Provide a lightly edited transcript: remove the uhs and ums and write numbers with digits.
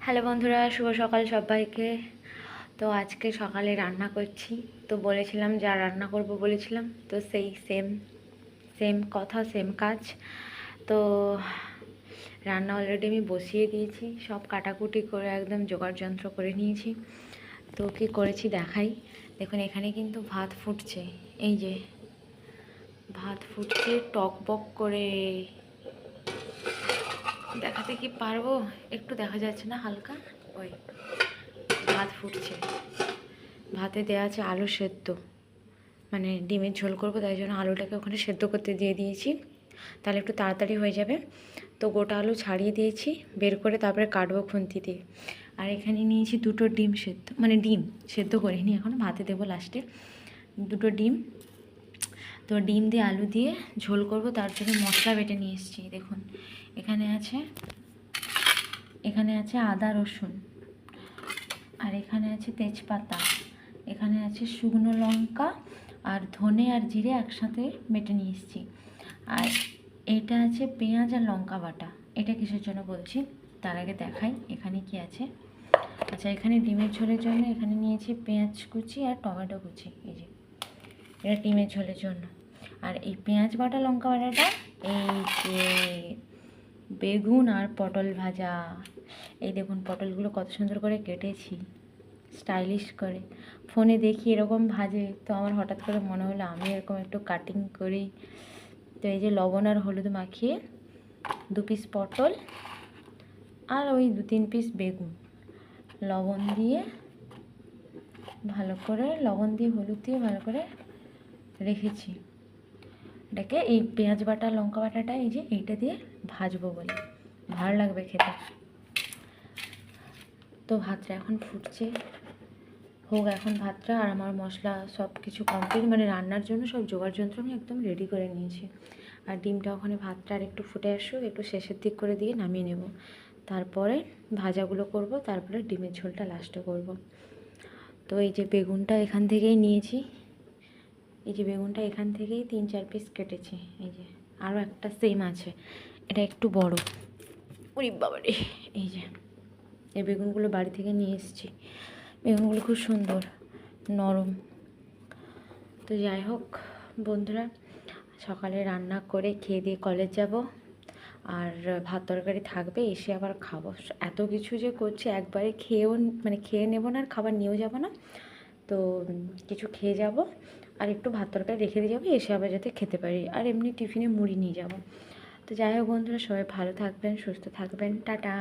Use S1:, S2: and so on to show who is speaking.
S1: Hello বন্ধুরা, শুভ সকাল সবাইকে। তো আজকে সকালে রান্না করছি। তো বলেছিলাম যা রান্না করব বলেছিলাম, তো সেই সেম সেম কথা সেম কাজ। তো রান্না অলরেডি আমি বসিয়ে দিয়েছি, সব কাটাকুটি করে একদম জোগাড় যন্ত্র করে নিয়েছি। তো কী করেছি দেখাই। দেখুন এখানে কিন্তু ভাত ফুটছে, এই যে ভাত ফুটছে টক বক করে। দেখাতে কি পারবো? একটু দেখা যাচ্ছে না, হালকা ওই ভাত ফুটছে। ভাতে দেওয়া আছে আলু সেদ্ধ, মানে ডিমের ঝোল করবো, তাই জন্য আলুটাকে ওখানে সেদ্ধ করতে দিয়ে দিয়েছি, তাহলে একটু তাড়াতাড়ি হয়ে যাবে। তো গোটা আলু ছাড়িয়ে দিয়েছি, বের করে তারপরে কাটবো খুন্তি দিয়ে। আর এখানে নিয়েছি দুটো ডিম সেদ্ধ, মানে ডিম সেদ্ধ করিনি, এখন ভাতে দেবো লাস্টে। দুটো ডিম, তো ডিম দিয়ে আলু দিয়ে ঝোল করব, তার জন্য মশলা বেটে নিয়ে এসেছি। দেখুন এখানে আছে আদা রসুন, আর এখানে আছে তেজপাতা, এখানে আছে শুকনো লঙ্কা, আর ধনে আর জিরে একসাথে বেটে নিয়ে এসেছি। আর এটা আছে পেঁয়াজ আর লঙ্কা বাটা। এটা কিসের জন্য বলছি, তার আগে দেখাই এখানে কি আছে। আচ্ছা, এখানে ডিমের ঝোলের জন্য এখানে নিয়েছি পেঁয়াজ কুচি আর টমেটো কুচি, এই যে এটা ডিমের ঝোলের জন্য। আর এই পেঁয়াজ বাটা লঙ্কা বাটাটা এই যে বেগুন আর পটল ভাজা। এই দেখুন পটলগুলো কত সুন্দর করে কেটেছি, স্টাইলিশ করে। ফোনে দেখি এরকম ভাজে, তো আমার হঠাৎ করে মনে হলো আমি এরকম একটু কাটিং করি। তো এই যে লবণ আর হলুদ মাখিয়ে 2 পিস পটল আর ওই 2-3 পিস বেগুন লবণ দিয়ে হলুদ দিয়ে ভালো করে রেখেছি। এটাকে এই পেঁয়াজ বাটা লঙ্কা বাটাটা এই যে এইটা দিয়ে ভাজবো বলে, ভালো লাগবে খেতে। তো ভাতটা এখন ফুটছে, হোক এখন ভাতটা। আর আমার মশলা সব কিছু কমপ্লিট, মানে রান্নার জন্য সব জোগাড় যন্ত্র আমি একদম রেডি করে নিয়েছি। আর ডিমটা ওখানে ভাতটা আর একটু ফুটে আসুক, একটু শেষের দিক করে দিয়ে নামিয়ে নেব। তারপরে ভাজাগুলো করব, তারপরে ডিমের ঝোলটা লাস্টে করব। তো এই যে বেগুনটা এখান থেকেই নিয়েছি, এই যে বেগুনটা এখান থেকেই 3-4 পিস কেটেছি। এই যে আরও একটা সেম আছে, এটা একটু বড়। ওরে বাবারে, এই যে এই বেগুনগুলো বাড়ি থেকে নিয়ে এসেছি। বেগুনগুলো খুব সুন্দর নরম। তো যাই হোক বন্ধুরা, সকালে রান্না করে খেয়ে দিয়ে কলেজ যাব, আর ভাত তরকারি থাকবে, এসে আবার খাবো। এত কিছু যে করছি, একবারে খেয়ে নেব না, আর খাবার নিয়েও যাব না। তো কিছু খেয়ে যাব, আর একটু ভাত তরকারি রেখে দিয়ে যাবো, এসে আবার যাতে খেতে পারি। আর এমনি টিফিনে মুড়ি নিয়ে যাব। তো যাই হোক বন্ধুরা, সবাই ভালো থাকবেন, সুস্থ থাকবেন, টাটা।